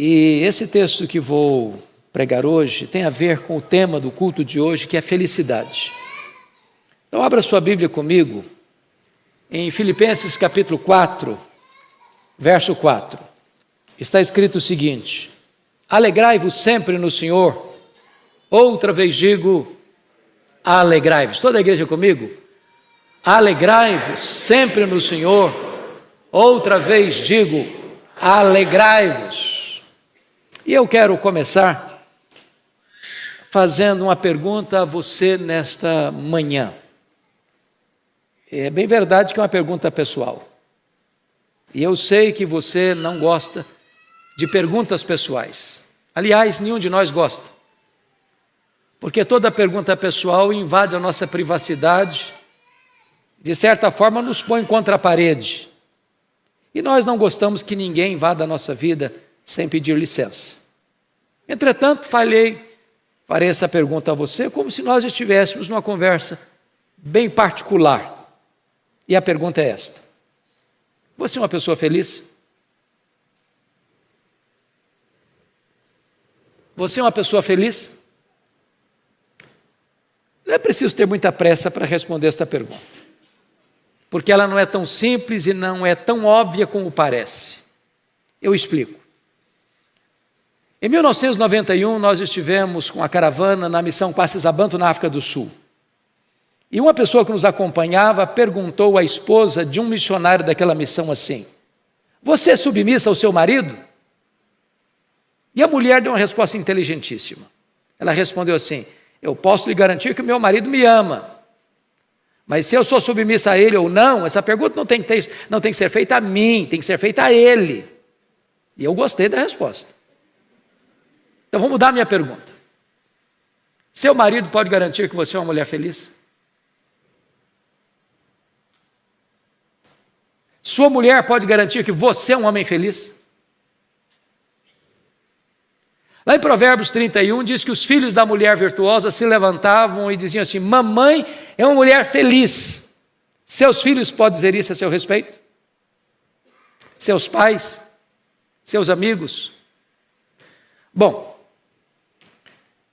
E esse texto que vou pregar hoje tem a ver com o tema do culto de hoje, que é felicidade. Então abra sua Bíblia comigo em Filipenses capítulo 4, verso 4. Está escrito o seguinte: alegrai-vos sempre no Senhor. Outra vez digo, alegrai-vos. Toda a igreja comigo? Alegrai-vos sempre no Senhor. Outra vez digo, alegrai-vos. E eu quero começar fazendo uma pergunta a você nesta manhã. É bem verdade que é uma pergunta pessoal. E eu sei que você não gosta de perguntas pessoais. Aliás, nenhum de nós gosta. Porque toda pergunta pessoal invade a nossa privacidade, de certa forma nos põe contra a parede. E nós não gostamos que ninguém invada a nossa vida sem pedir licença. Entretanto, farei essa pergunta a você como se nós estivéssemos numa conversa bem particular. E a pergunta é esta: você é uma pessoa feliz? Você é uma pessoa feliz? Não é preciso ter muita pressa para responder esta pergunta, porque ela não é tão simples e não é tão óbvia como parece. Eu explico. Em 1991, nós estivemos com a caravana na missão Quacis-Abantu, na África do Sul. E uma pessoa que nos acompanhava perguntou à esposa de um missionário daquela missão assim: você é submissa ao seu marido? E a mulher deu uma resposta inteligentíssima. Ela respondeu assim: eu posso lhe garantir que o meu marido me ama. Mas se eu sou submissa a ele ou não, essa pergunta não tem que ser feita a mim, tem que ser feita a ele. E eu gostei da resposta. Então vou mudar a minha pergunta. Seu marido pode garantir que você é uma mulher feliz? Sua mulher pode garantir que você é um homem feliz? Lá em Provérbios 31 diz que os filhos da mulher virtuosa se levantavam e diziam assim: mamãe é uma mulher feliz. Seus filhos podem dizer isso a seu respeito? Seus pais? Seus amigos? Bom,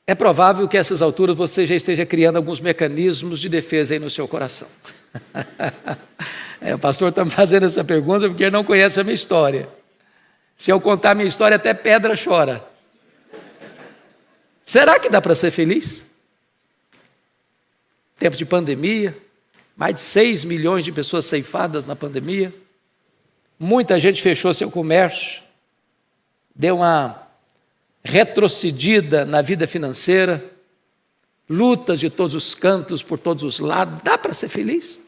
é provável que a essas alturas você já esteja criando alguns mecanismos de defesa aí no seu coração. O pastor está me fazendo essa pergunta porque ele não conhece a minha história. Se eu contar a minha história, até pedra chora. Será que dá para ser feliz? Tempo de pandemia, mais de 6 milhões de pessoas ceifadas na pandemia. Muita gente fechou seu comércio, deu uma retrocedida na vida financeira, lutas de todos os cantos, por todos os lados. Dá para ser feliz?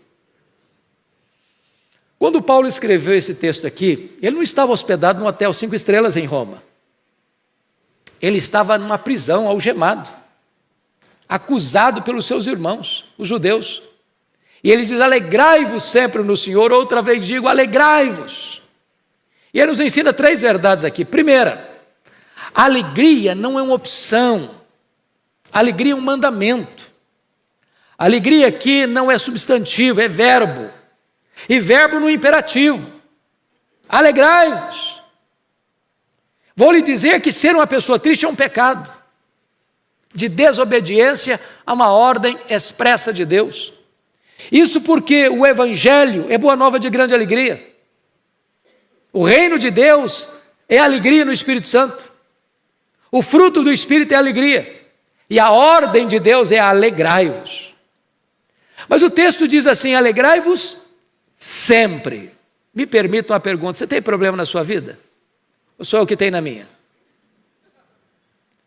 Quando Paulo escreveu esse texto aqui, ele não estava hospedado num hotel 5 estrelas em Roma. Ele estava numa prisão, algemado, acusado pelos seus irmãos, os judeus. E ele diz: alegrai-vos sempre no Senhor. Outra vez digo, alegrai-vos. E ele nos ensina 3 verdades aqui. Primeira, a alegria não é uma opção, a alegria é um mandamento. A alegria aqui não é substantivo, é verbo. E verbo no imperativo. Alegrai-vos. Vou lhe dizer que ser uma pessoa triste é um pecado de desobediência a uma ordem expressa de Deus. Isso porque o Evangelho é boa nova de grande alegria. O reino de Deus é alegria no Espírito Santo. O fruto do Espírito é alegria. E a ordem de Deus é alegrai-vos. Mas o texto diz assim: alegrai-vos sempre. Me permita uma pergunta: você tem problema na sua vida? Ou sou eu que tenho na minha?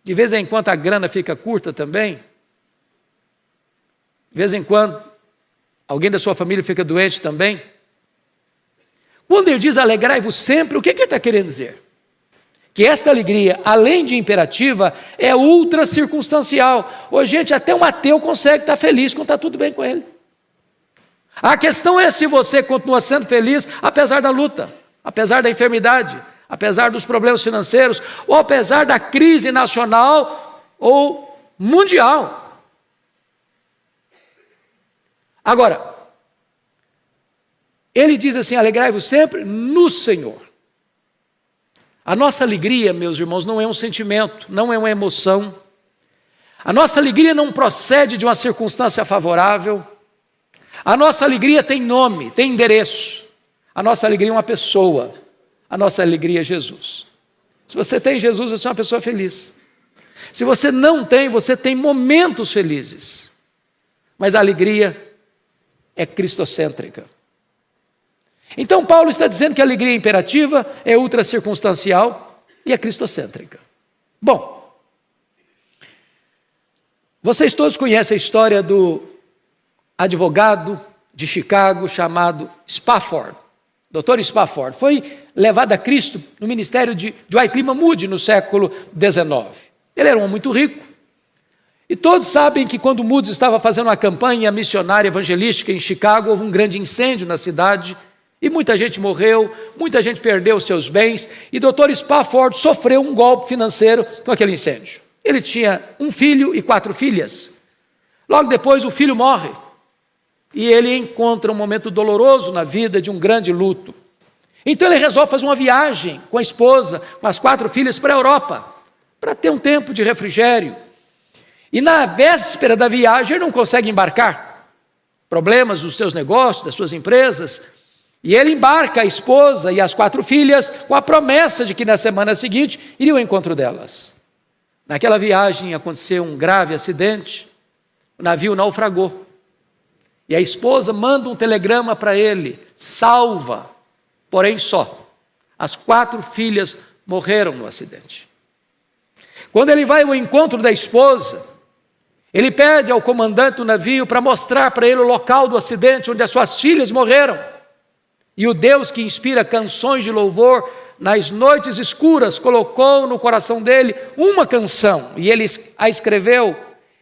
De vez em quando a grana fica curta também? De vez em quando alguém da sua família fica doente também? Quando ele diz alegrai-vos sempre, o que ele está querendo dizer? Que esta alegria, além de imperativa, é ultra circunstancial. Hoje, gente, até um ateu consegue estar feliz quando está tudo bem com ele. A questão é se você continua sendo feliz apesar da luta, apesar da enfermidade, apesar dos problemas financeiros, ou apesar da crise nacional ou mundial. Agora, ele diz assim: alegrai-vos sempre no Senhor. A nossa alegria, meus irmãos, não é um sentimento, não é uma emoção. A nossa alegria não procede de uma circunstância favorável. A nossa alegria tem nome, tem endereço. A nossa alegria é uma pessoa. A nossa alegria é Jesus. Se você tem Jesus, você é uma pessoa feliz. Se você não tem, você tem momentos felizes. Mas a alegria é cristocêntrica. Então Paulo está dizendo que a alegria imperativa é ultracircunstancial e é cristocêntrica. Bom, vocês todos conhecem a história do advogado de Chicago chamado Spafford. Dr. Spafford foi levado a Cristo no ministério de Dwight Lyman Moody no século XIX. Ele era um homem muito rico. E todos sabem que quando Moody estava fazendo uma campanha missionária evangelística em Chicago, houve um grande incêndio na cidade e muita gente morreu, muita gente perdeu seus bens e Dr. Spafford sofreu um golpe financeiro com aquele incêndio. Ele tinha um filho e 4 filhas. Logo depois o filho morre e ele encontra um momento doloroso na vida de um grande luto. Então ele resolve fazer uma viagem com a esposa, com as 4 filhas para a Europa, para ter um tempo de refrigério. E na véspera da viagem ele não consegue embarcar. Problemas dos seus negócios, das suas empresas. E ele embarca a esposa e as 4 filhas com a promessa de que na semana seguinte iria ao encontro delas. Naquela viagem aconteceu um grave acidente, o navio naufragou. E a esposa manda um telegrama para ele, salva, porém só. As 4 filhas morreram no acidente. Quando ele vai ao encontro da esposa, ele pede ao comandante do navio para mostrar para ele o local do acidente onde as suas filhas morreram. E o Deus que inspira canções de louvor nas noites escuras colocou no coração dele uma canção. E ele a escreveu,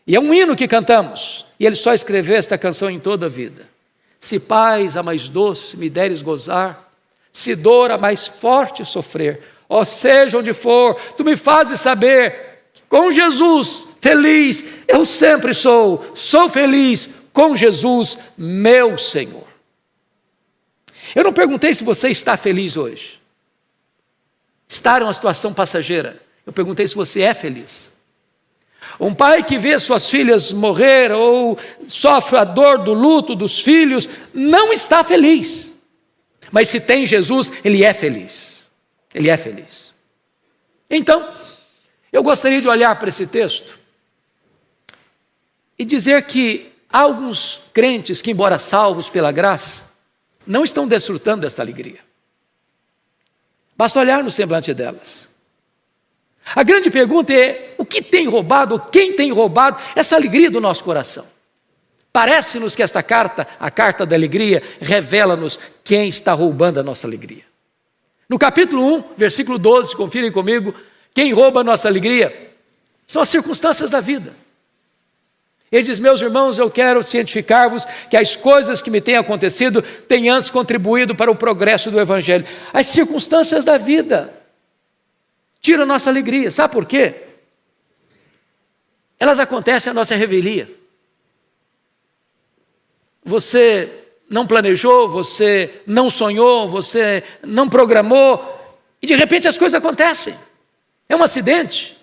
e é um hino que cantamos. E ele só escreveu esta canção em toda a vida. Se paz a mais doce me deres gozar, se dor a mais forte sofrer, ó seja onde for, tu me fazes saber que com Jesus feliz eu sempre sou feliz com Jesus, meu Senhor. Eu não perguntei se você está feliz hoje. Estar é uma situação passageira. Eu perguntei se você é feliz. Um pai que vê suas filhas morrer ou sofre a dor do luto dos filhos, não está feliz. Mas se tem Jesus, ele é feliz. Ele é feliz. Então, eu gostaria de olhar para esse texto e dizer que há alguns crentes que, embora salvos pela graça, não estão desfrutando desta alegria. Basta olhar no semblante delas. A grande pergunta é, o que tem roubado, ou quem tem roubado essa alegria do nosso coração? Parece-nos que esta carta, a carta da alegria, revela-nos quem está roubando a nossa alegria. No capítulo 1, versículo 12, confirem comigo, quem rouba a nossa alegria são as circunstâncias da vida. Ele diz, meus irmãos, eu quero cientificar-vos que as coisas que me têm acontecido têm antes contribuído para o progresso do Evangelho. As circunstâncias da vida tiram a nossa alegria. Sabe por quê? Elas acontecem à nossa revelia. Você não planejou, você não sonhou, você não programou, e de repente as coisas acontecem. É um acidente,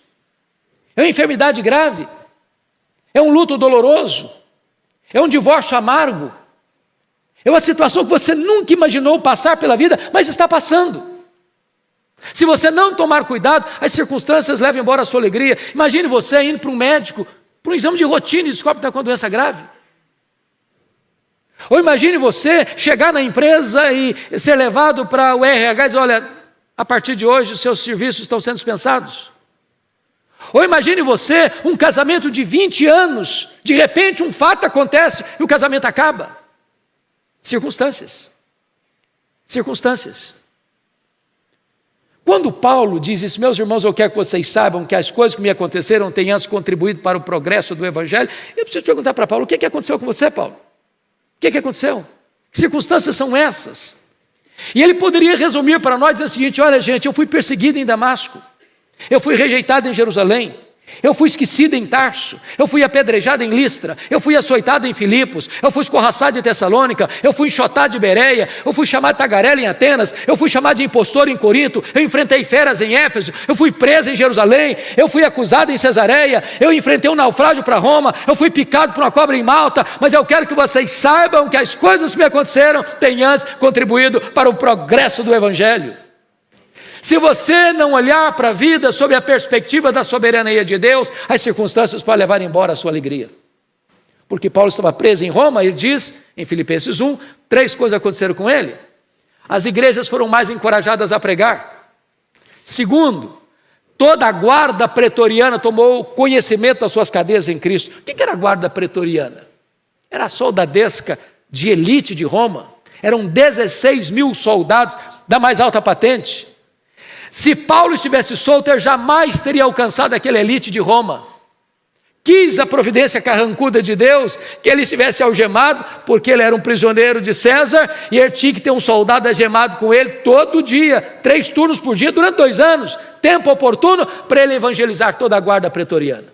é uma enfermidade grave, é um luto doloroso, é um divórcio amargo, é uma situação que você nunca imaginou passar pela vida, mas está passando. Se você não tomar cuidado, as circunstâncias levam embora a sua alegria. Imagine você indo para um médico, para um exame de rotina e descobre que está com uma doença grave. Ou imagine você chegar na empresa e ser levado para o RH e dizer, olha, a partir de hoje os seus serviços estão sendo dispensados. Ou imagine você, um casamento de 20 anos, de repente um fato acontece e o casamento acaba. Circunstâncias. Quando Paulo diz isso, meus irmãos, eu quero que vocês saibam que as coisas que me aconteceram têm antes contribuído para o progresso do Evangelho, eu preciso perguntar para Paulo, o que aconteceu com você, Paulo? O que aconteceu? Que circunstâncias são essas? E ele poderia resumir para nós dizer o seguinte, olha gente, eu fui perseguido em Damasco, eu fui rejeitado em Jerusalém, Eu fui esquecido em Tarso, eu fui apedrejado em Listra, eu fui açoitado em Filipos, eu fui escorraçado em Tessalônica, eu fui enxotado de Bereia, eu fui chamado de tagarela em Atenas, eu fui chamado de impostor em Corinto, eu enfrentei feras em Éfeso, eu fui preso em Jerusalém, eu fui acusado em Cesareia, eu enfrentei um naufrágio para Roma, eu fui picado por uma cobra em Malta, mas eu quero que vocês saibam que as coisas que me aconteceram têm antes contribuído para o progresso do Evangelho. Se você não olhar para a vida sob a perspectiva da soberania de Deus, as circunstâncias podem levar embora a sua alegria. Porque Paulo estava preso em Roma, ele diz, em Filipenses 1, 3 coisas aconteceram com ele. As igrejas foram mais encorajadas a pregar. Segundo, toda a guarda pretoriana tomou conhecimento das suas cadeias em Cristo. O que era a guarda pretoriana? Era a soldadesca de elite de Roma. Eram 16 mil soldados da mais alta patente. Se Paulo estivesse solto, ele jamais teria alcançado aquela elite de Roma. Quis a providência carrancuda de Deus que ele estivesse algemado, porque ele era um prisioneiro de César, e ele tinha que ter um soldado algemado com ele todo dia, 3 turnos por dia, durante 2 anos, tempo oportuno para ele evangelizar toda a guarda pretoriana.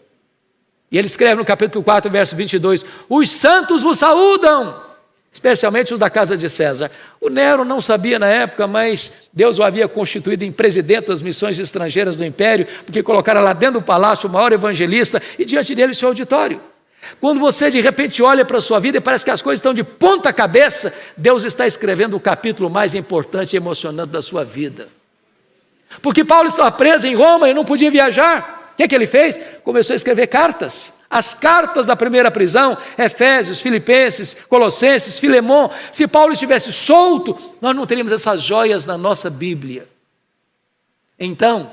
E ele escreve no capítulo 4, verso 22, os santos vos saúdam, especialmente os da casa de César. O Nero não sabia na época, mas Deus o havia constituído em presidente das missões estrangeiras do império, porque colocaram lá dentro do palácio o maior evangelista e diante dele o seu auditório. Quando você de repente olha para a sua vida e parece que as coisas estão de ponta cabeça, Deus está escrevendo o capítulo mais importante e emocionante da sua vida. Porque Paulo estava preso em Roma e não podia viajar. O que ele fez? Começou a escrever cartas. As cartas da primeira prisão, Efésios, Filipenses, Colossenses, Filemão. Se Paulo estivesse solto, nós não teríamos essas joias na nossa Bíblia. Então,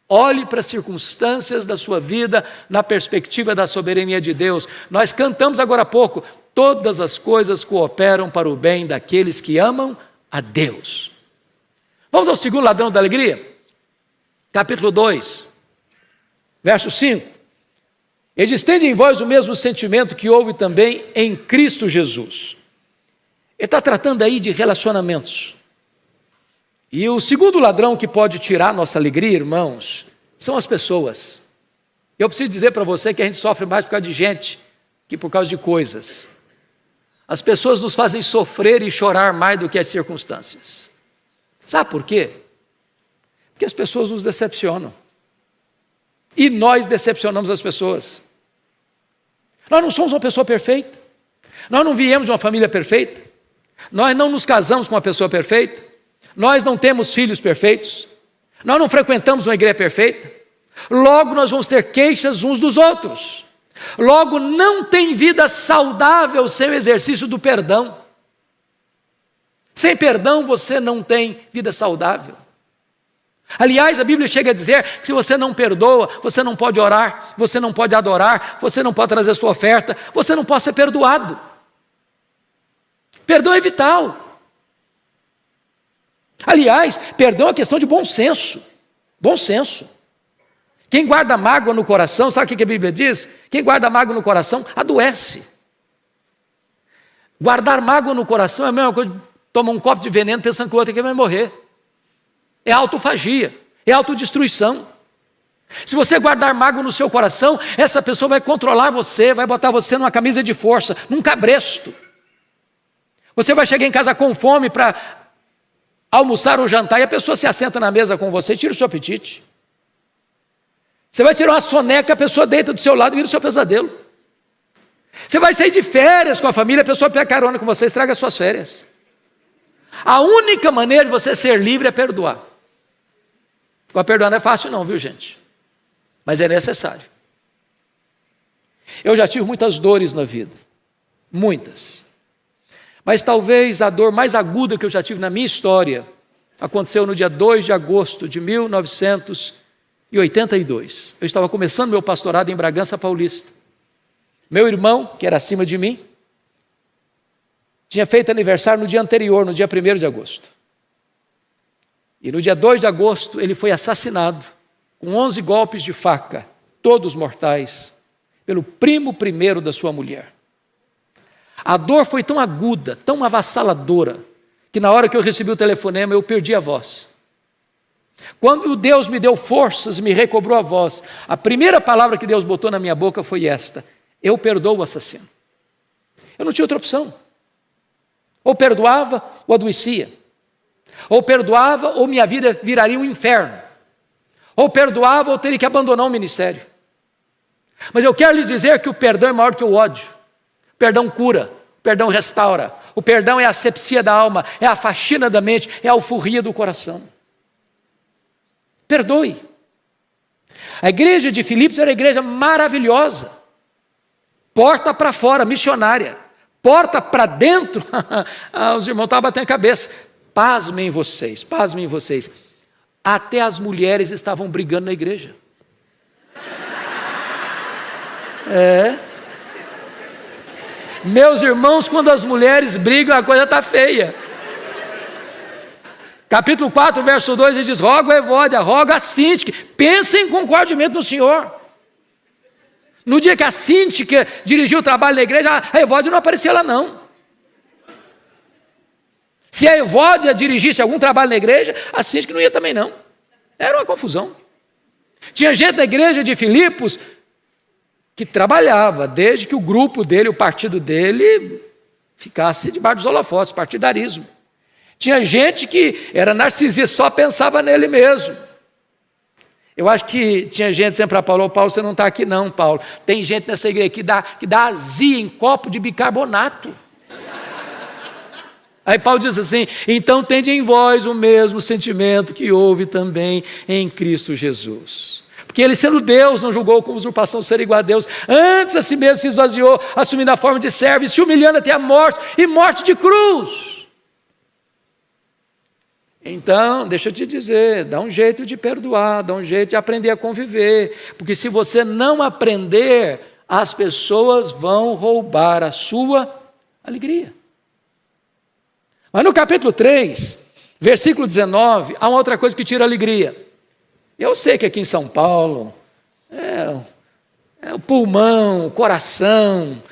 olhe para as circunstâncias da sua vida na perspectiva da soberania de Deus. Nós cantamos agora há pouco, todas as coisas cooperam para o bem daqueles que amam a Deus. Vamos ao segundo ladrão da alegria? Capítulo 2, verso 5. Ele diz, tende em vós o mesmo sentimento que houve também em Cristo Jesus. Ele está tratando aí de relacionamentos. E o segundo ladrão que pode tirar nossa alegria, irmãos, são as pessoas. Eu preciso dizer para você que a gente sofre mais por causa de gente que por causa de coisas. As pessoas nos fazem sofrer e chorar mais do que as circunstâncias. Sabe por quê? Porque as pessoas nos decepcionam. E nós decepcionamos as pessoas. Nós não somos uma pessoa perfeita. Nós não viemos de uma família perfeita. Nós não nos casamos com uma pessoa perfeita. Nós não temos filhos perfeitos. Nós não frequentamos uma igreja perfeita. Logo nós vamos ter queixas uns dos outros. Logo não tem vida saudável sem o exercício do perdão. Sem perdão você não tem vida saudável. Aliás, a Bíblia chega a dizer que se você não perdoa, você não pode orar, você não pode adorar, você não pode trazer sua oferta, você não pode ser perdoado. Perdão é vital. Aliás, perdão é questão de bom senso. Bom senso. Quem guarda mágoa no coração, sabe o que a Bíblia diz? Quem guarda mágoa no coração adoece. Guardar mágoa no coração é a mesma coisa que tomar um copo de veneno pensando que o outro aqui vai morrer. É autofagia, é autodestruição. Se você guardar mágoa no seu coração, essa pessoa vai controlar você, vai botar você numa camisa de força, num cabresto. Você vai chegar em casa com fome para almoçar ou jantar e a pessoa se assenta na mesa com você e tira o seu apetite. Você vai tirar uma soneca, a pessoa deita do seu lado e vira o seu pesadelo. Você vai sair de férias com a família, a pessoa pega carona com você e estraga as suas férias. A única maneira de você ser livre é perdoar. Agora, perdoar não é fácil não, viu gente? Mas é necessário. Eu já tive muitas dores na vida. Muitas. Mas talvez a dor mais aguda que eu já tive na minha história aconteceu no dia 2 de agosto de 1982. Eu estava começando meu pastorado em Bragança Paulista. Meu irmão, que era acima de mim, tinha feito aniversário no dia anterior, no dia 1º de agosto. E no dia 2 de agosto ele foi assassinado com 11 golpes de faca, todos mortais, pelo primo primeiro da sua mulher. A dor foi tão aguda, tão avassaladora, que na hora que eu recebi o telefonema eu perdi a voz. Quando Deus me deu forças e me recobrou a voz, a primeira palavra que Deus botou na minha boca foi esta: eu perdoo o assassino. Eu não tinha outra opção. Ou perdoava ou adoecia. Ou perdoava ou minha vida viraria um inferno. Ou perdoava ou teria que abandonar o ministério. Mas eu quero lhes dizer que o perdão é maior que o ódio. O perdão cura, o perdão restaura. O perdão é a asepsia da alma, é a faxina da mente, é a alforria do coração. Perdoe. A igreja de Filipos era uma igreja maravilhosa. Porta para fora, missionária. Porta para dentro, os irmãos estavam batendo a cabeça. Pasmem vocês. Até as mulheres estavam brigando na igreja. Meus irmãos, quando as mulheres brigam, a coisa está feia. Capítulo 4, verso 2, ele diz: roga a Evódia, roga a Síntique, pensem concordemente no Senhor. No dia que a Síntique dirigiu o trabalho na igreja, a Evódia não aparecia lá não. Se a Evódia dirigisse algum trabalho na igreja, a Síntique não ia também não. Era uma confusão. Tinha gente na igreja de Filipos que trabalhava, desde que o grupo dele, o partido dele, ficasse debaixo dos holofotes, partidarismo. Tinha gente que era narcisista, só pensava nele mesmo. Eu acho que tinha gente dizendo para Paulo: Paulo, você não está aqui não, Paulo. Tem gente nessa igreja que dá azia em copo de bicarbonato. Aí Paulo diz assim: então tende em vós o mesmo sentimento que houve também em Cristo Jesus. Porque ele, sendo Deus, não julgou como usurpação ser igual a Deus. Antes a si mesmo se esvaziou, assumindo a forma de servo e se humilhando até a morte, e morte de cruz. Então, deixa eu te dizer, dá um jeito de perdoar, dá um jeito de aprender a conviver, porque se você não aprender, as pessoas vão roubar a sua alegria. Mas no capítulo 3, versículo 19, há uma outra coisa que tira a alegria. Eu sei que aqui em São Paulo, é o pulmão, o coração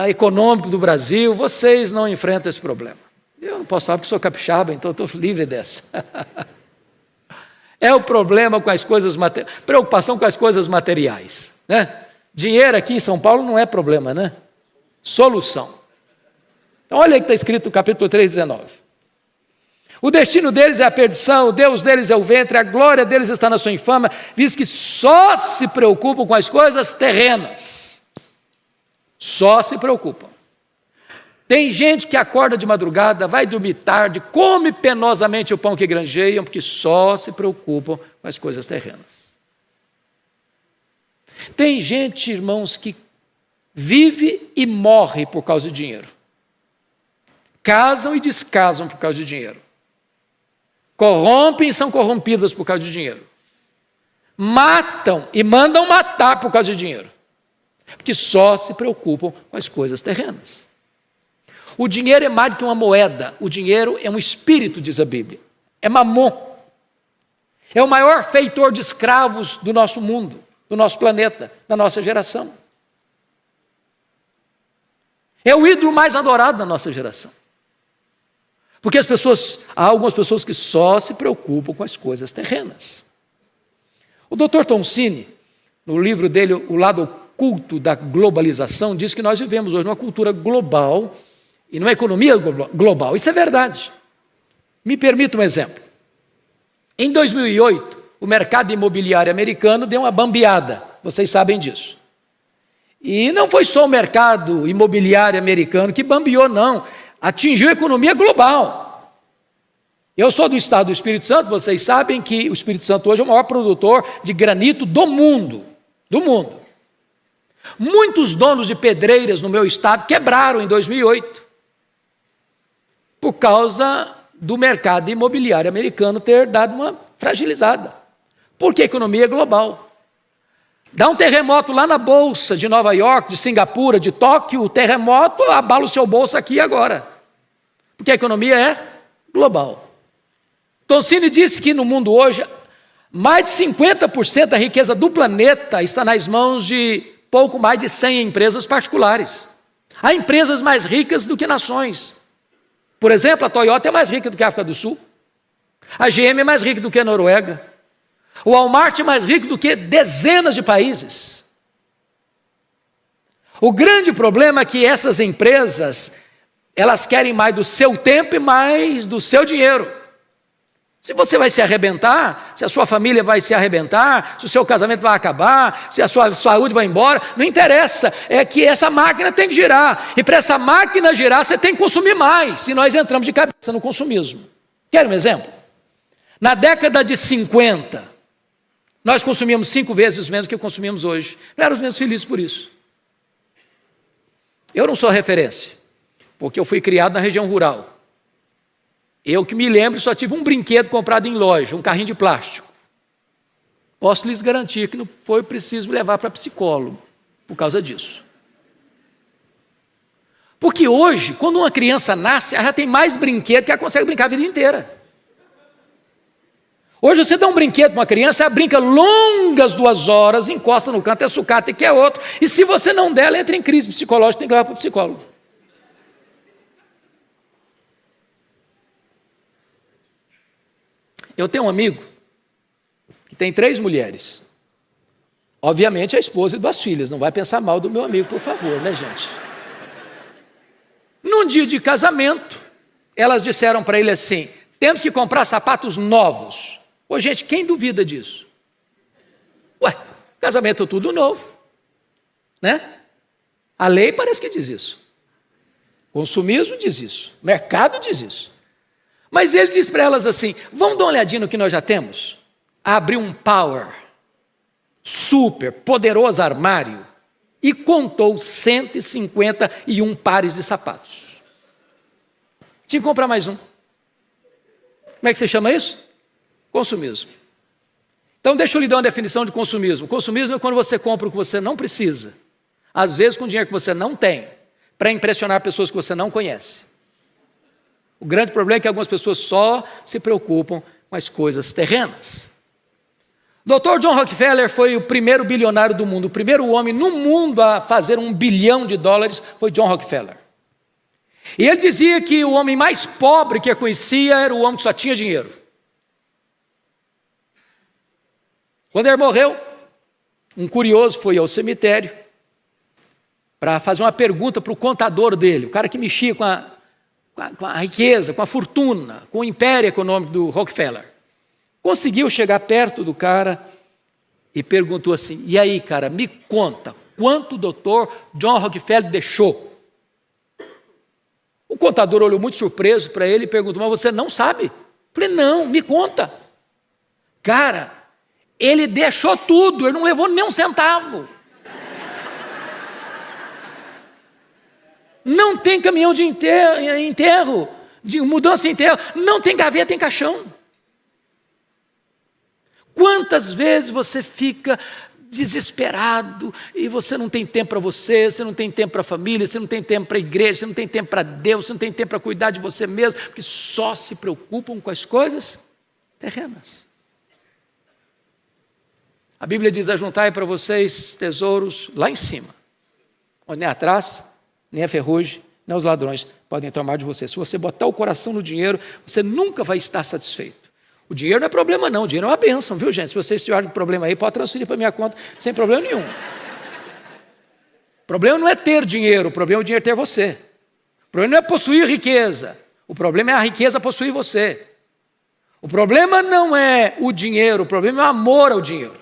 econômico do Brasil, vocês não enfrentam esse problema. Eu não posso falar porque sou capixaba, então estou livre dessa. É o problema com as coisas materiais, preocupação com as coisas materiais, né? Dinheiro aqui em São Paulo não é problema, né? Solução. Então olha aí que está escrito no capítulo 3, 19. O destino deles é a perdição, o Deus deles é o ventre, a glória deles está na sua infâmia, visto que só se preocupam com as coisas terrenas. Só se preocupam. Tem gente que acorda de madrugada, vai dormir tarde, come penosamente o pão que granjeiam, porque só se preocupam com as coisas terrenas. Tem gente, irmãos, que vive e morre por causa de dinheiro. Casam e descasam por causa de dinheiro. Corrompem e são corrompidas por causa de dinheiro. Matam e mandam matar por causa de dinheiro. Porque só se preocupam com as coisas terrenas. O dinheiro é mais do que uma moeda. O dinheiro é um espírito, diz a Bíblia. É mamon. É o maior feitor de escravos do nosso mundo, do nosso planeta, da nossa geração. É o ídolo mais adorado da nossa geração. Porque há algumas pessoas que só se preocupam com as coisas terrenas. O Dr. Toncini, no livro dele, O Lado Oculto da Globalização, diz que nós vivemos hoje numa cultura global e numa economia global. Isso é verdade. Me permita um exemplo. Em 2008, o mercado imobiliário americano deu uma bambeada. Vocês sabem disso. E não foi só o mercado imobiliário americano que bambeou, não. Atingiu a economia global. Eu sou do estado do Espírito Santo, vocês sabem que o Espírito Santo hoje é o maior produtor de granito do mundo. Do mundo. Muitos donos de pedreiras no meu estado quebraram em 2008. Por causa do mercado imobiliário americano ter dado uma fragilizada. Porque a economia é global. Dá um terremoto lá na bolsa de Nova York, de Singapura, de Tóquio, o terremoto abala o seu bolso aqui e agora. Porque a economia é global. Toncini disse que no mundo hoje, mais de 50% da riqueza do planeta está nas mãos de pouco mais de 100 empresas particulares. Há empresas mais ricas do que nações. Por exemplo, a Toyota é mais rica do que a África do Sul. A GM é mais rica do que a Noruega. O Walmart é mais rico do que dezenas de países. O grande problema é que essas empresas, elas querem mais do seu tempo e mais do seu dinheiro. Se você vai se arrebentar, se a sua família vai se arrebentar, se o seu casamento vai acabar, se a sua saúde vai embora, não interessa, é que essa máquina tem que girar. E para essa máquina girar, você tem que consumir mais. E nós entramos de cabeça no consumismo. Quer um exemplo? Na década de 50, nós consumíamos 5 vezes menos do que consumimos hoje. Não éramos menos felizes por isso. Eu não sou referência, porque eu fui criado na região rural. Eu que me lembro só tive um brinquedo comprado em loja, um carrinho de plástico. Posso lhes garantir que não foi preciso me levar para psicólogo por causa disso. Porque hoje, quando uma criança nasce, ela já tem mais brinquedo que ela consegue brincar a vida inteira. Hoje você dá um brinquedo para uma criança, ela brinca longas 2 horas, encosta no canto, é sucata e quer outro. E se você não der, ela entra em crise psicológica, tem que levar para o psicólogo. Eu tenho um amigo que tem 3 mulheres. Obviamente a esposa e 2 filhas. Não vai pensar mal do meu amigo, por favor, né, gente? Num dia de casamento, elas disseram para ele assim: temos que comprar sapatos novos. Ô, gente, quem duvida disso? Ué, casamento é tudo novo, né? A lei parece que diz isso. Consumismo diz isso. Mercado diz isso. Mas ele diz para elas assim: vamos dar uma olhadinha no que nós já temos? Abriu um power, super poderoso armário e contou 151 pares de sapatos. Tinha que comprar mais um. Como é que você chama isso? Consumismo. Então deixa eu lhe dar uma definição de consumismo. Consumismo é quando você compra o que você não precisa, às vezes com dinheiro que você não tem, para impressionar pessoas que você não conhece. O grande problema é que algumas pessoas só se preocupam com as coisas terrenas. Dr. John Rockefeller foi o primeiro bilionário do mundo. O primeiro homem no mundo a fazer $1 bilhão foi John Rockefeller. E ele dizia que o homem mais pobre que eu conhecia era o homem que só tinha dinheiro. Quando ele morreu, um curioso foi ao cemitério para fazer uma pergunta para o contador dele, o cara que mexia com a riqueza, com a fortuna, com o império econômico do Rockefeller. Conseguiu chegar perto do cara e perguntou assim: e aí, cara, me conta, quanto o doutor John Rockefeller deixou? O contador olhou muito surpreso para ele e perguntou: mas você não sabe? Eu falei: não, me conta. Cara, ele deixou tudo, ele não levou nem um centavo. Não tem caminhão de enterro, de mudança em enterro, não tem gaveta em caixão. Quantas vezes você fica desesperado e você não tem tempo para você, você não tem tempo para a família, você não tem tempo para a igreja, você não tem tempo para Deus, você não tem tempo para cuidar de você mesmo, porque só se preocupam com as coisas terrenas. A Bíblia diz: ajuntai para vocês tesouros lá em cima, onde nem atrás, nem a ferrugem, nem os ladrões podem tomar de você. Se você botar o coração no dinheiro, você nunca vai estar satisfeito. O dinheiro não é problema não, o dinheiro é uma bênção, viu, gente? Se vocês tiverem um problema aí, pode transferir para a minha conta sem problema nenhum. O problema não é ter dinheiro, o problema é o dinheiro ter você. O problema não é possuir riqueza, o problema é a riqueza possuir você. O problema não é o dinheiro, o problema é o amor ao dinheiro.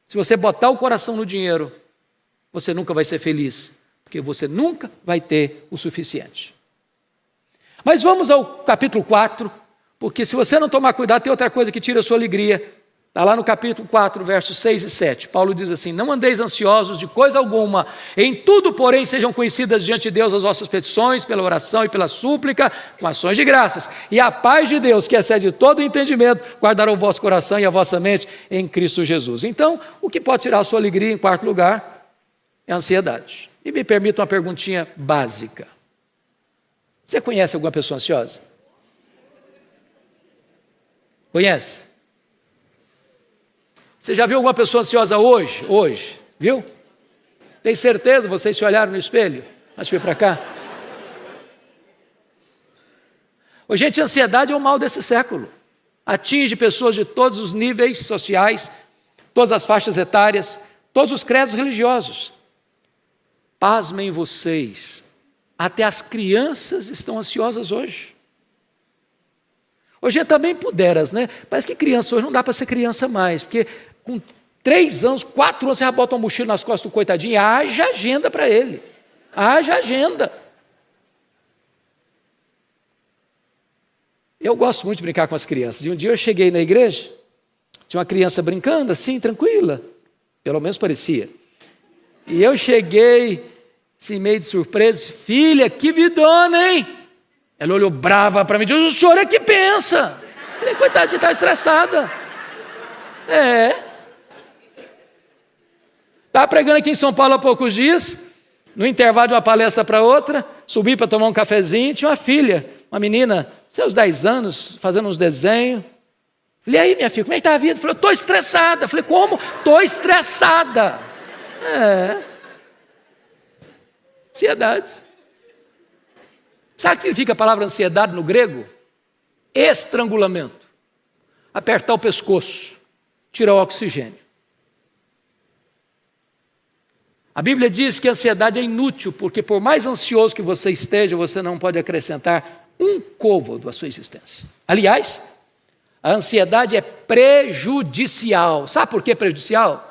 Se você botar o coração no dinheiro, você nunca vai ser feliz, porque você nunca vai ter o suficiente. Mas vamos ao capítulo 4, porque se você não tomar cuidado, tem outra coisa que tira a sua alegria. Está lá no capítulo 4, versos 6 e 7. Paulo diz assim: não andeis ansiosos de coisa alguma, em tudo, porém, sejam conhecidas diante de Deus as vossas petições, pela oração e pela súplica, com ações de graças. E a paz de Deus, que excede todo entendimento, guardará o vosso coração e a vossa mente em Cristo Jesus. Então, o que pode tirar a sua alegria, em quarto lugar, é a ansiedade. E me permita uma perguntinha básica. Você conhece alguma pessoa ansiosa? Conhece? Você já viu alguma pessoa ansiosa hoje? Hoje, viu? Tem certeza? Vocês se olharam no espelho? Deixa eu vir para cá. Ô, gente, a ansiedade é o mal desse século. atinge pessoas de todos os níveis sociais, todas as faixas etárias, todos os credos religiosos. Pasmem vocês, até as crianças estão ansiosas hoje. Hoje é também puderas, né? Parece que criança hoje não dá para ser criança mais, porque com 3 anos, 4 anos, você já bota uma mochila nas costas do coitadinho e haja agenda para ele. Haja agenda. Eu gosto muito de brincar com as crianças. E um dia eu cheguei na igreja, tinha uma criança brincando assim, tranquila. Pelo menos parecia. E eu cheguei, assim, meio de surpresa, filha, que vidona, hein? Ela olhou brava para mim e disse, o senhor é que pensa. Eu falei, coitadinha, está estressada. Estava pregando aqui em São Paulo há poucos dias, no intervalo de uma palestra para outra, subi para tomar um cafezinho, tinha uma filha, uma menina, seus 10 anos, fazendo uns desenhos. Falei, aí minha filha, como é que está a vida? Falei, estou estressada. Falei, como? Estou estressada. Ansiedade. Sabe o que significa a palavra ansiedade no grego? Estrangulamento. Apertar o pescoço, tirar o oxigênio. A Bíblia diz que a ansiedade é inútil, porque por mais ansioso que você esteja, você não pode acrescentar um côvado à sua existência. Aliás, a ansiedade é prejudicial. Sabe por que prejudicial?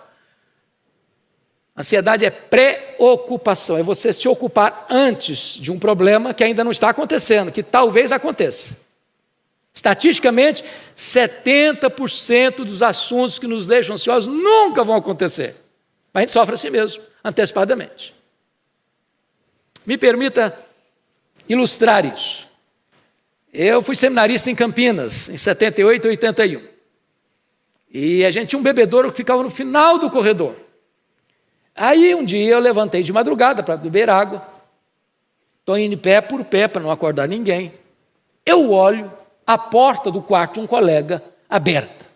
A ansiedade é preocupação, é você se ocupar antes de um problema que ainda não está acontecendo, que talvez aconteça. Estatisticamente, 70% dos assuntos que nos deixam ansiosos nunca vão acontecer. Mas a gente sofre assim mesmo, antecipadamente. Me permita ilustrar isso. Eu fui seminarista em Campinas, em 78 e 81. E a gente tinha um bebedouro que ficava no final do corredor. Aí um dia eu levantei de madrugada para beber água. Estou indo pé por pé para não acordar ninguém. Eu olho a porta do quarto de um colega aberta.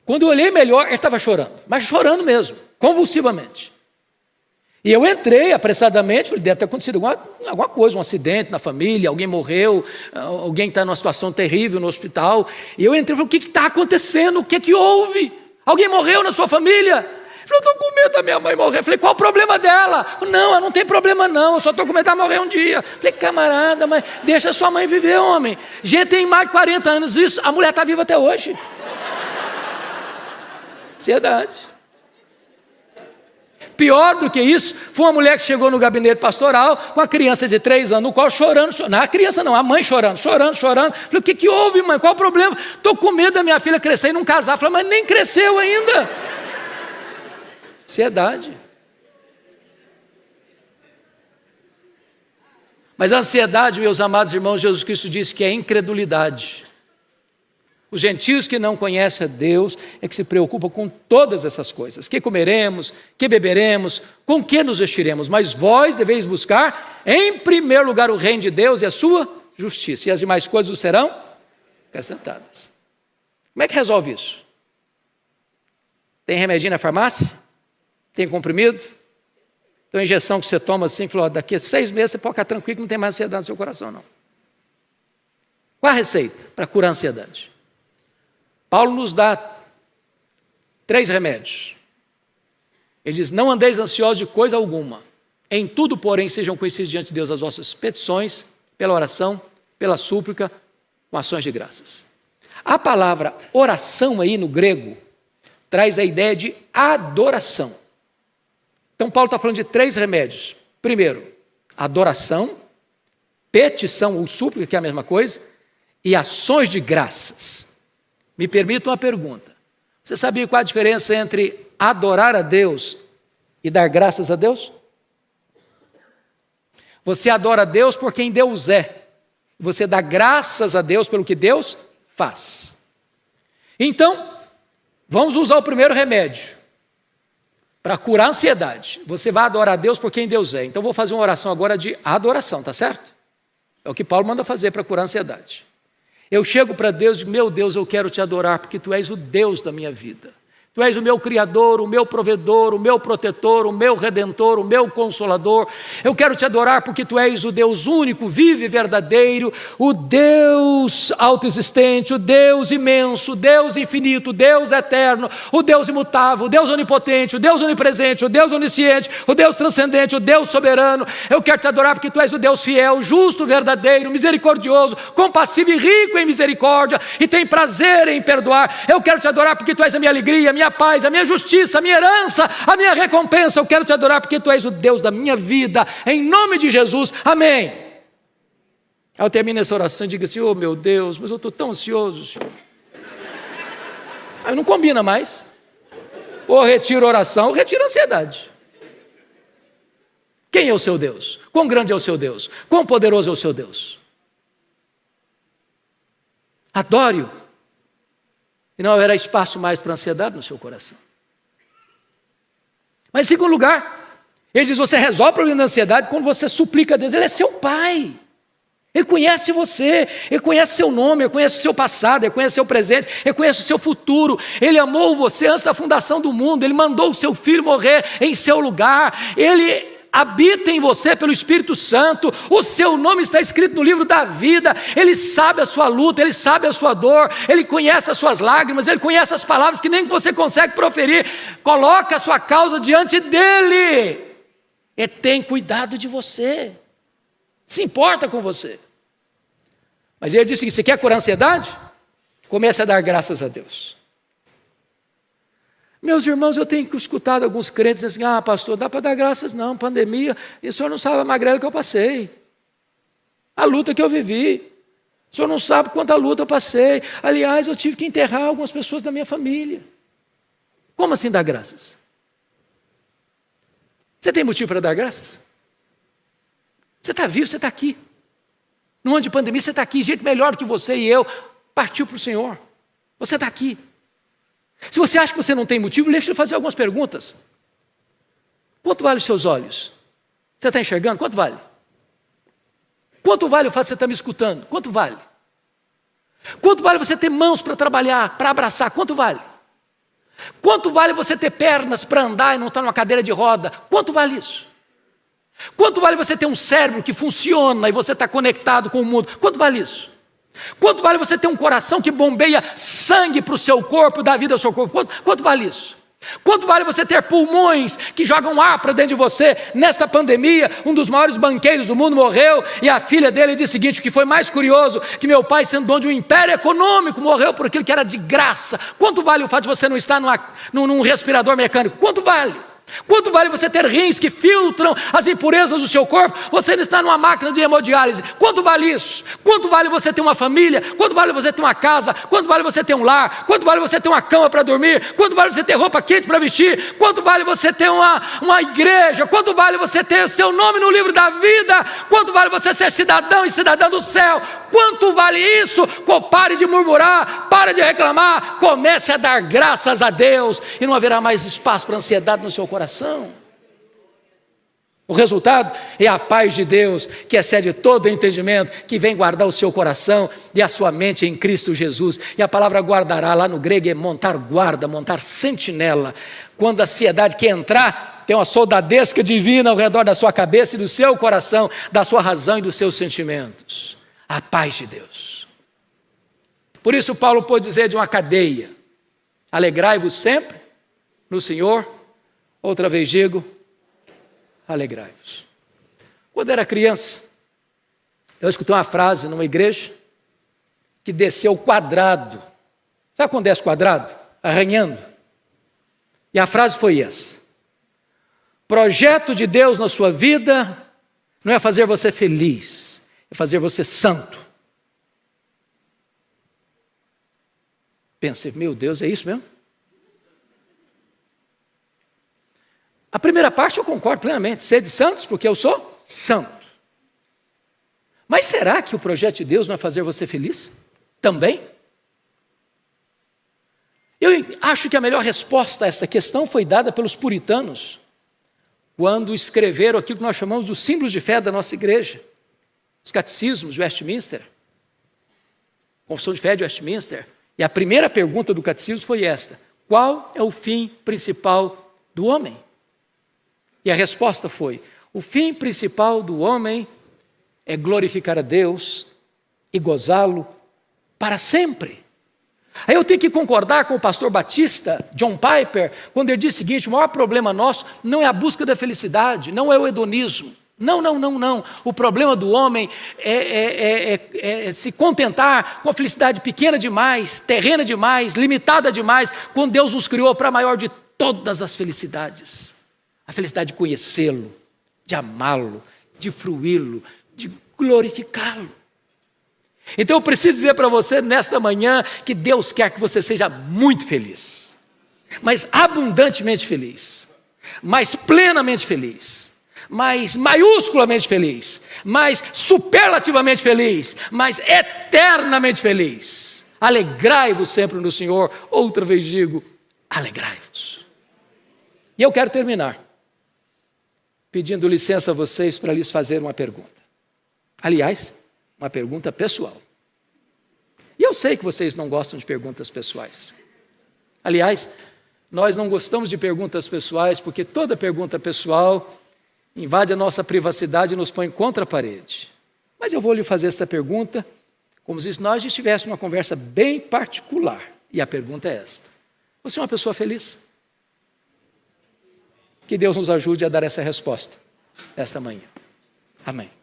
Quando eu olhei melhor, ele estava chorando, mas chorando mesmo, convulsivamente. E eu entrei apressadamente, falei, deve ter acontecido alguma coisa, um acidente na família, alguém morreu, alguém está numa situação terrível no hospital. E eu entrei e falei, o que está acontecendo? O que houve? Alguém morreu na sua família? Eu estou com medo da minha mãe morrer. Eu falei, qual o problema dela? Não, ela não tem problema não, eu só estou com medo de ela morrer um dia. Eu falei, camarada, mas deixa sua mãe viver, homem. Gente, tem mais de 40 anos isso, a mulher está viva até hoje. Ansiedade. Pior do que isso, foi uma mulher que chegou no gabinete pastoral com a criança de 3 anos no colo, chorando. Não, a criança não, a mãe chorando. Falei, o que houve, mãe? Qual o problema? Estou com medo da minha filha crescer e não casar. Falei, mas nem cresceu ainda. Ansiedade. Mas a ansiedade, meus amados irmãos, Jesus Cristo disse que é incredulidade. Os gentios que não conhecem a Deus é que se preocupam com todas essas coisas. Que comeremos, que beberemos, com que nos vestiremos. Mas vós deveis buscar, em primeiro lugar, o reino de Deus e a sua justiça. E as demais coisas vos serão acrescentadas. Como é que resolve isso? Tem remedinho na farmácia? Tem comprimido? Tem uma injeção que você toma assim, falou, daqui a 6 meses você pode ficar tranquilo que não tem mais ansiedade no seu coração, não. Qual a receita para curar a ansiedade? Paulo nos dá 3 remédios. Ele diz, não andeis ansiosos de coisa alguma. Em tudo, porém, sejam conhecidos diante de Deus as vossas petições, pela oração, pela súplica, com ações de graças. A palavra oração aí no grego traz a ideia de adoração. Então, Paulo está falando de 3 remédios. Primeiro, adoração, petição ou súplica, que é a mesma coisa, e ações de graças. Me permita uma pergunta. Você sabia qual a diferença entre adorar a Deus e dar graças a Deus? Você adora a Deus por quem Deus é. Você dá graças a Deus pelo que Deus faz. Então, vamos usar o primeiro remédio. Para curar a ansiedade, você vai adorar a Deus por quem Deus é. Então, vou fazer uma oração agora de adoração, tá certo? É o que Paulo manda fazer para curar a ansiedade. Eu chego para Deus e digo, meu Deus, eu quero te adorar porque Tu és o Deus da minha vida. Tu és o meu Criador, o meu provedor, o meu protetor, o meu redentor, o meu consolador. Eu quero te adorar porque Tu és o Deus único, vivo e verdadeiro, o Deus autoexistente, o Deus imenso, o Deus infinito, o Deus eterno, o Deus imutável, o Deus onipotente, o Deus onipresente, o Deus onisciente, o Deus transcendente, o Deus soberano. Eu quero te adorar porque Tu és o Deus fiel, justo, verdadeiro, misericordioso, compassivo e rico em misericórdia, e tem prazer em perdoar. Eu quero te adorar porque Tu és a minha alegria, a minha paz, a minha justiça, a minha herança, a minha recompensa. Eu quero te adorar porque Tu és o Deus da minha vida, em nome de Jesus, amém. Ao terminar essa oração, diga assim: oh meu Deus, mas eu estou tão ansioso, Senhor. Aí não combina mais. Ou retira a oração, ou retira a ansiedade. Quem é o seu Deus? Quão grande é o seu Deus? Quão poderoso é o seu Deus? Adore-o, e não haverá espaço mais para ansiedade no seu coração. Mas em segundo lugar, ele diz: você resolve o problema da ansiedade quando você suplica a Deus. Ele é seu pai, Ele conhece você, Ele conhece seu nome, Ele conhece o seu passado, Ele conhece o seu presente, Ele conhece o seu futuro. Ele amou você antes da fundação do mundo, Ele mandou o seu filho morrer em seu lugar, Ele habita em você pelo Espírito Santo, o seu nome está escrito no livro da vida. Ele sabe a sua luta, Ele sabe a sua dor, Ele conhece as suas lágrimas, Ele conhece as palavras que nem você consegue proferir. Coloca a sua causa diante dEle, Ele tem cuidado de você, se importa com você. Mas Ele disse que você quer curar a ansiedade? Comece a dar graças a Deus. Meus irmãos, eu tenho escutado alguns crentes assim: ah, pastor, dá para dar graças não, pandemia, e o senhor não sabe a magrela que eu passei, a luta que eu vivi, o senhor não sabe quanta luta eu passei, aliás, eu tive que enterrar algumas pessoas da minha família. Como assim dar graças? Você tem motivo para dar graças? Você está vivo, você está aqui, no ano de pandemia você está aqui, gente melhor do que você e eu, partiu para o Senhor, você está aqui. Se você acha que você não tem motivo, deixa eu fazer algumas perguntas. Quanto vale os seus olhos? Você está enxergando? Quanto vale? Quanto vale o fato de você estar me escutando? Quanto vale? Quanto vale você ter mãos para trabalhar, para abraçar? Quanto vale? Quanto vale você ter pernas para andar e não estar numa cadeira de roda? Quanto vale isso? Quanto vale você ter um cérebro que funciona e você está conectado com o mundo? Quanto vale isso? Quanto vale você ter um coração que bombeia sangue para o seu corpo, dá vida ao seu corpo? Quanto vale isso? Quanto vale você ter pulmões que jogam ar para dentro de você? Nesta pandemia, um dos maiores banqueiros do mundo morreu, e a filha dele disse o seguinte: o que foi mais curioso, que meu pai, sendo dono de um império econômico, morreu por aquilo que era de graça. Quanto vale o fato de você não estar num respirador mecânico? Quanto vale? Quanto vale você ter rins que filtram as impurezas do seu corpo? Você não está numa máquina de hemodiálise. Quanto vale isso? Quanto vale você ter uma família? Quanto vale você ter uma casa? Quanto vale você ter um lar? Quanto vale você ter uma cama para dormir? Quanto vale você ter roupa quente para vestir? Quanto vale você ter uma igreja? Quanto vale você ter o seu nome no livro da vida? Quanto vale você ser cidadão e cidadã do céu? Quanto vale isso? Pare de murmurar, pare de reclamar, comece a dar graças a Deus, e não haverá mais espaço para ansiedade no seu coração. O resultado é a paz de Deus, que excede todo entendimento, que vem guardar o seu coração e a sua mente em Cristo Jesus. E a palavra guardará lá no grego é montar guarda, montar sentinela. Quando a ansiedade quer entrar, tem uma soldadesca divina ao redor da sua cabeça e do seu coração, da sua razão e dos seus sentimentos. A paz de Deus. Por isso Paulo pôde dizer de uma cadeia: alegrai-vos sempre no Senhor. Outra vez digo, alegrai-vos. Quando era criança, eu escutei uma frase numa igreja que desceu quadrado. Sabe quando desce quadrado? Arranhando. E a frase foi essa: projeto de Deus na sua vida não é fazer você feliz, é fazer você santo. Pensei, meu Deus, é isso mesmo? A primeira parte eu concordo plenamente, sede santos porque eu sou santo. Mas será que o projeto de Deus não é fazer você feliz? Também? Eu acho que a melhor resposta a essa questão foi dada pelos puritanos, quando escreveram aquilo que nós chamamos dos símbolos de fé da nossa igreja, os catecismos de Westminster, Confissão de Fé de Westminster. E a primeira pergunta do catecismo foi esta: qual é o fim principal do homem? E a resposta foi: o fim principal do homem é glorificar a Deus e gozá-lo para sempre. Aí eu tenho que concordar com o pastor batista, John Piper, quando ele diz o seguinte: o maior problema nosso não é a busca da felicidade, não é o hedonismo. Não. O problema do homem é se contentar com a felicidade pequena demais, terrena demais, limitada demais, quando Deus nos criou para a maior de todas as felicidades. A felicidade de conhecê-lo, de amá-lo, de fruí-lo, de glorificá-lo. Então eu preciso dizer para você nesta manhã que Deus quer que você seja muito feliz, mas abundantemente feliz, mais plenamente feliz, mais maiusculamente feliz, mais superlativamente feliz, mais eternamente feliz. Alegrai-vos sempre no Senhor. Outra vez digo, alegrai-vos. E eu quero terminar pedindo licença a vocês para lhes fazer uma pergunta. Aliás, uma pergunta pessoal. E eu sei que vocês não gostam de perguntas pessoais. Aliás, nós não gostamos de perguntas pessoais porque toda pergunta pessoal invade a nossa privacidade e nos põe contra a parede. Mas eu vou lhe fazer esta pergunta como se nós estivéssemos uma conversa bem particular. E a pergunta é esta: você é uma pessoa feliz? Que Deus nos ajude a dar essa resposta esta manhã. Amém.